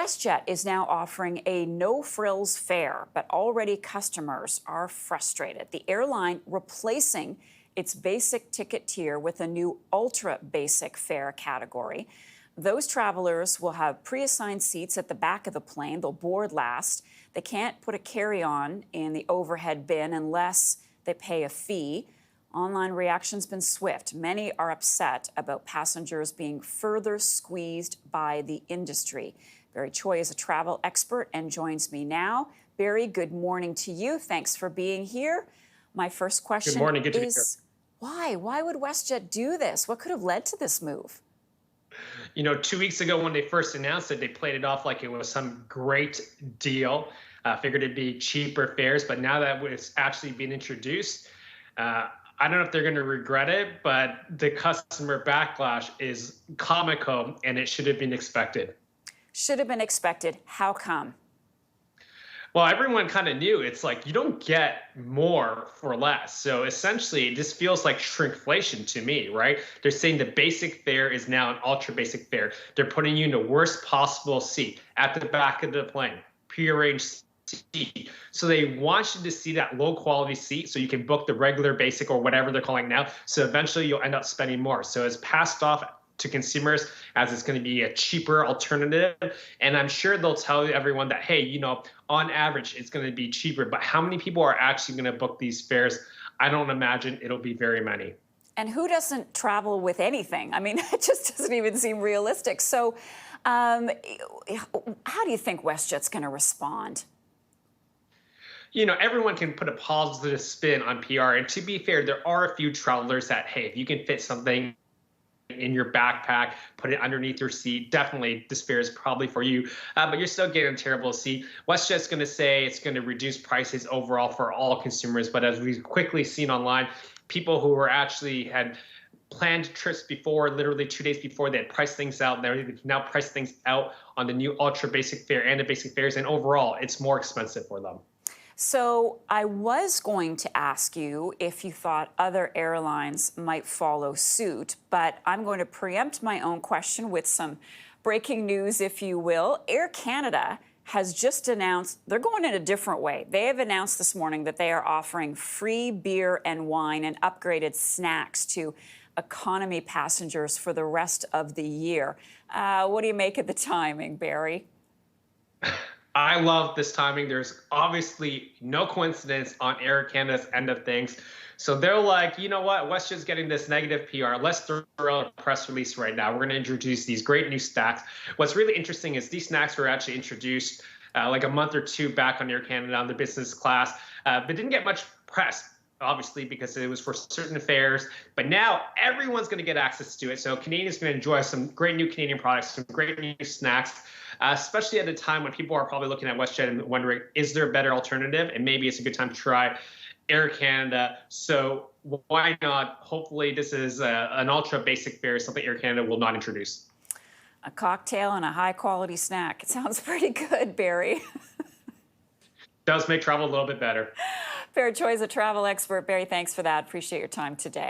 WestJet is now offering a no-frills fare, but already customers are frustrated. The airline replacing its basic ticket tier with a new ultra-basic fare category. Those travelers will have pre-assigned seats at the back of the plane. They'll board last. They can't put a carry-on in the overhead bin unless they pay a fee. Online reaction's been swift. Many are upset about passengers being further squeezed by the industry. Barry Choi is a travel expert and joins me now. Barry, good morning to you. Thanks for being here. My first question Good morning. Good to be here. why? Why would WestJet do this? What could have led to this move? 2 weeks ago when they first announced it, they played it off like it was some great deal. Figured it'd be cheaper fares, but now that it's actually been introduced, I don't know if they're going to regret it, but the customer backlash is comical, and it should have been expected. Should have been expected. How come? Well, everyone kind of knew it's like you don't get more for less. So essentially, this feels like shrinkflation to me, right? They're saying the basic fare is now an ultra basic fare. They're putting you in the worst possible seat at the back of the plane, prearranged seat. So they want you to see that low quality seat so you can book the regular basic or whatever they're calling now. So eventually you'll end up spending more. So it's passed off to consumers as it's going to be a cheaper alternative. And I'm sure they'll tell everyone that, hey, on average, it's going to be cheaper. But how many people are actually going to book these fares? I don't imagine it'll be very many. And who doesn't travel with anything? I mean, it just doesn't even seem realistic. So how do you think WestJet's going to respond? Everyone can put a positive spin on PR. And to be fair, there are a few travelers that, hey, if you can fit something in your backpack, put it underneath your seat, definitely this fare is probably for you. But you're still getting a terrible seat. WestJet's going to say it's going to reduce prices overall for all consumers. But as we've quickly seen online, people who were actually had planned trips before, literally 2 days before, they had priced things out. They can now price things out on the new ultra basic fare and the basic fares. And overall, it's more expensive for them. So I was going to ask you if you thought other airlines might follow suit, but I'm going to preempt my own question with some breaking news, if you will. Air Canada has just announced they're going in a different way. They have announced this morning that they are offering free beer and wine and upgraded snacks to economy passengers for the rest of the year. What do you make of the timing, Barry? I love this timing. There's obviously no coincidence on Air Canada's end of things. So they're like, you know what? WestJet's getting this negative PR. Let's throw out a press release right now. We're going to introduce these great new snacks. What's really interesting is these snacks were actually introduced like a month or two back on Air Canada on the business class, but didn't get much press, obviously, because it was for certain fares. But now everyone's going to get access to it. So Canadians can enjoy some great new Canadian products, some great new snacks. Especially at a time when people are probably looking at WestJet and wondering, is there a better alternative? And maybe it's a good time to try Air Canada. So why not? Hopefully this is an ultra basic fare, something Air Canada will not introduce. A cocktail and a high quality snack. It sounds pretty good, Barry. Does make travel a little bit better. Barry Choi is a travel expert. Barry, thanks for that. Appreciate your time today.